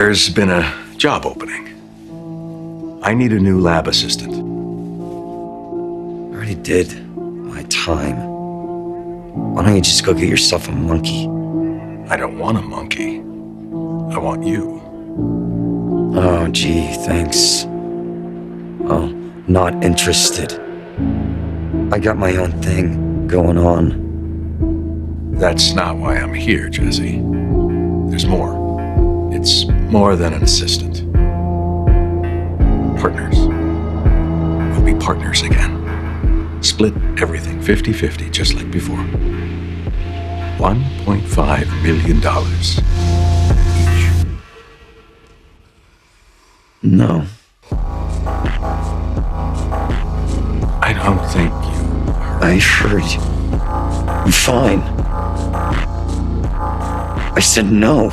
There's been a job opening. I need a new lab assistant. I already did my time. Why don't you just go get yourself a monkey? I don't want a monkey. I want you. Oh, gee, thanks. Oh, not interested. I got my own thing going on. That's not why I'm here, Jesse. There's more. It's more than an assistant. Partners. We'll be partners again. Split everything 50-50, just like before. $1.5 million each. No. I don't think you are. I heard you. I'm fine. I said no.